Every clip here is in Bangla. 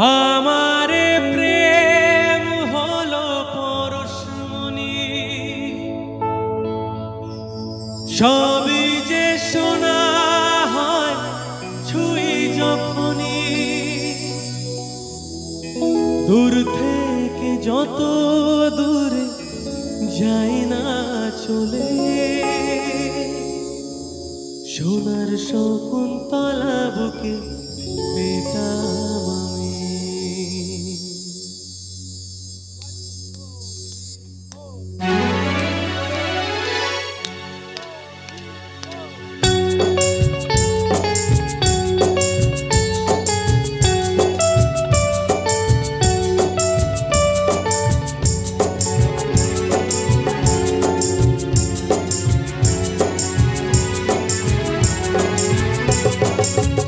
আমারে প্রেম হলো পরশমণি, সবই যে শোনা হয় ছুঁই যখনই। দূর থেকে যত দূরে যাই না চলে, সোনার শকুন্তলা বুকে পেতাম আমি।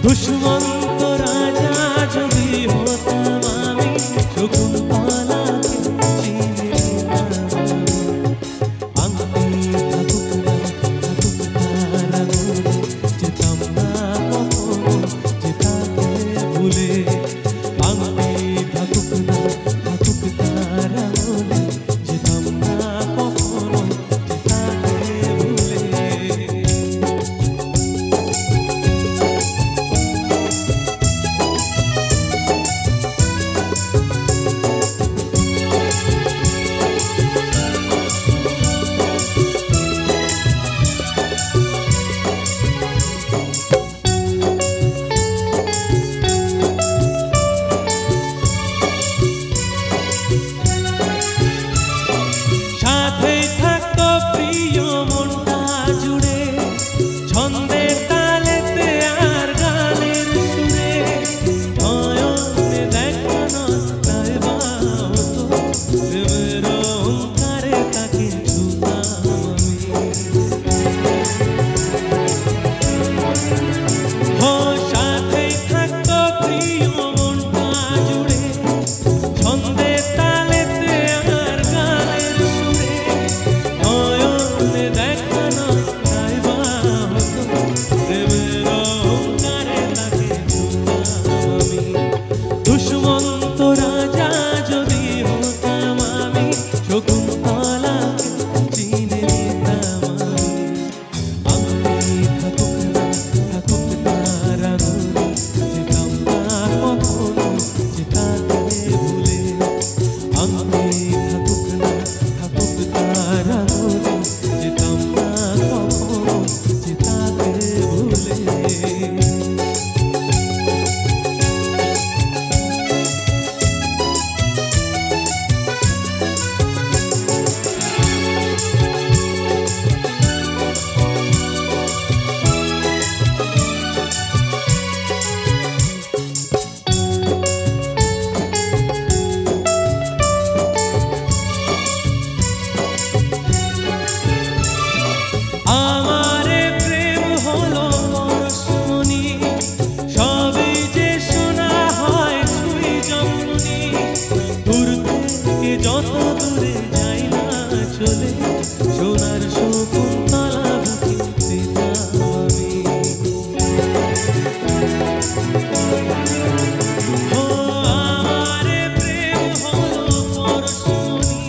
দুষ্মন্ত রাজা যদি হতাম আমি, শকুন্তলাকে চিনে নিতাম। আংটি থাকুক না থাকুক তার আঙুলে, যেতাম না কখনো যে তাকে ভুলে। আংটি থাকুক না থাকুক তার আঙুলে, যেতাম না কখনো যে তাকে ভুলে। দুষ্মন্ত রাজা যদি হতাম আমি, শকুন্তলাকে চিনে নিতাম আমি। আংটি থাকুক না থাকুক তার আঙুলে, যেতাম না কখনো যে তাকে ভুলে। আংটি থাকুক না থাকুক তার আঙুলে, যেতাম না কখনো যে তাকে ভুলে। আমারে প্রেম হলো পরশমণি, সবই যে শোনা হয় ছুঁই যখনই। দূর থেকে যত দূরে যাই না চলে, সোনার শকুন্তলা বুকে পেতাম আমি। আমারে প্রেম হলো পরশমণি,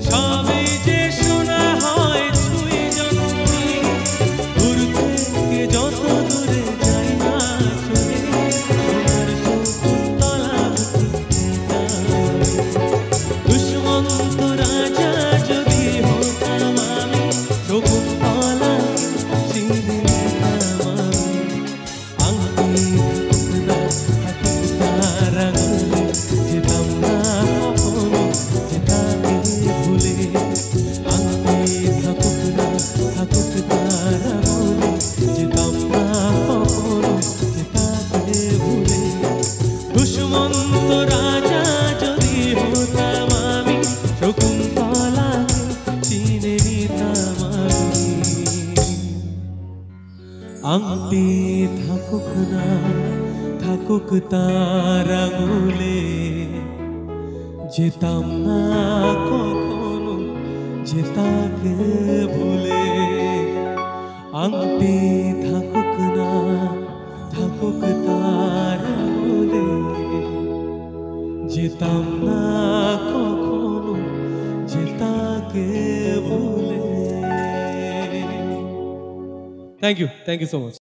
সবই যে শোনা হয় ছুঁই যখনই। দূর থেকে যত দূরে যাই না চলে, সোনার শকুন্তলা বুকে পেতাম আমি। দুষ্মন্ত রাজা যদি হতাম আমি, শকুন্তলাকে চিনে নিতাম আমি। আংটি থাকুক না থাকুক তার আঙুলে, যেতাম না কখনো যে তাকে ভুলে। আংটি থাকুক না থাকুক তার আঙুলে, যেতাম না কখনো যে তাকে ভুলে। দুষ্মন্ত রাজা যদি হতাম আমি, শকুন্তলাকে চিনে নিতাম আমি। আংটি থাকুক না থাকুক তার আঙুলে, যেতাম না কখনো যে তাকে ভুলে। আংটি থাকুক না থাকুক তার আঙুলে, যেতাম না কখনো যে তাকে ভুলে। Thank you so much.